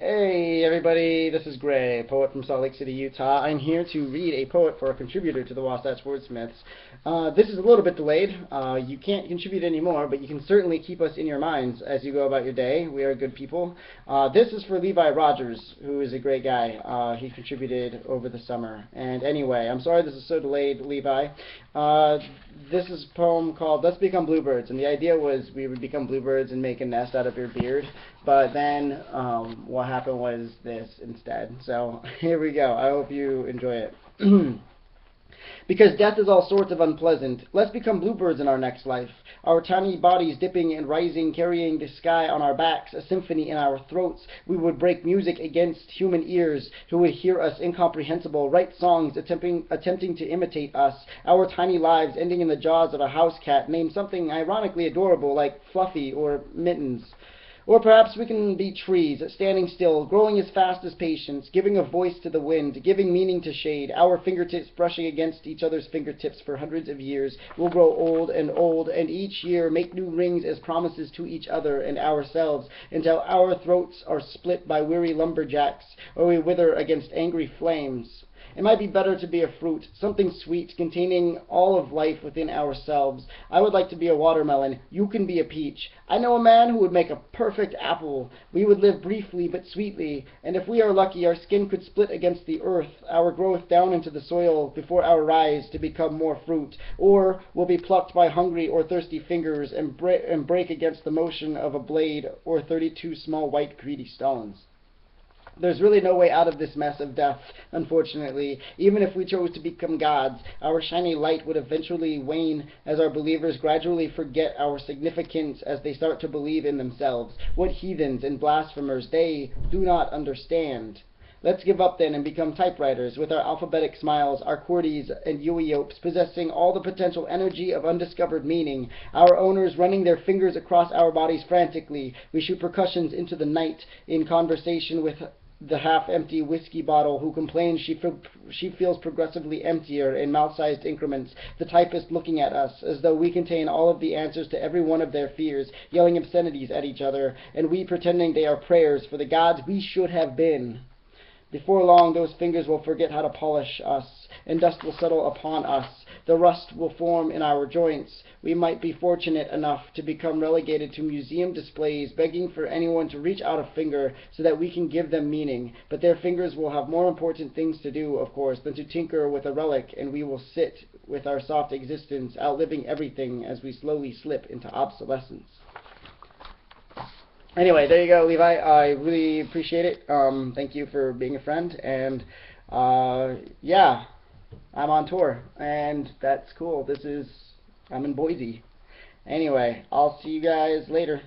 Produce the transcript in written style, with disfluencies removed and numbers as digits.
Hey everybody, this is Gray, poet from Salt Lake City, Utah. I'm here to read a poet for a contributor to the Wasatch Wordsmiths. This is a little bit delayed. You can't contribute anymore, but you can certainly keep us in your minds as you go about your day. We are good people. This is for Levi Rogers, who is a great guy. He contributed over the summer. And anyway, I'm sorry this is so delayed, Levi. This is a poem called Let's Become Bluebirds, and the idea was we would become bluebirds and make a nest out of your beard, but then what happened was this instead. So here we go. I hope you enjoy it. Because death is all sorts of unpleasant, let's become bluebirds in our next life. Our tiny bodies dipping and rising, carrying the sky on our backs, a symphony in our throats. We would break music against human ears, who would hear us incomprehensible, write songs attempting to imitate us. Our tiny lives ending in the jaws of a house cat, named something ironically adorable like Fluffy or Mittens. Or perhaps we can be trees, standing still, growing as fast as patience, giving a voice to the wind, giving meaning to shade, our fingertips brushing against each other's fingertips for hundreds of years. We'll grow old, and each year make new rings as promises to each other and ourselves, until our throats are split by weary lumberjacks, or we wither against angry flames. It might be better to be a fruit, something sweet, containing all of life within ourselves. I would like to be a watermelon. You can be a peach. I know a man who would make a perfect apple. We would live briefly but sweetly, and if we are lucky, our skin could split against the earth, our growth down into the soil before our rise to become more fruit, or we'll be plucked by hungry or thirsty fingers and break against the motion of a blade or 32 small white greedy stones. There's really no way out of this mess of death, unfortunately. Even if we chose to become gods, our shiny light would eventually wane as our believers gradually forget our significance as they start to believe in themselves. What heathens and blasphemers they do not understand. Let's give up then and become typewriters with our alphabetic smiles, our QWERTYs and UEOPs, possessing all the potential energy of undiscovered meaning, our owners running their fingers across our bodies frantically. We shoot percussions into the night in conversation with the half-empty whiskey bottle who complains she feels progressively emptier in mouth-sized increments, the typist looking at us as though we contain all of the answers to every one of their fears, yelling obscenities at each other, and we pretending they are prayers for the gods we should have been. Before long, those fingers will forget how to polish us, and dust will settle upon us. The rust will form in our joints. We might be fortunate enough to become relegated to museum displays, begging for anyone to reach out a finger so that we can give them meaning. But their fingers will have more important things to do, of course, than to tinker with a relic, and we will sit with our soft existence, outliving everything as we slowly slip into obsolescence. Anyway, there you go, Levi. I really appreciate it. Thank you for being a friend. And yeah, I'm on tour, and that's cool. I'm in Boise. Anyway, I'll see you guys later.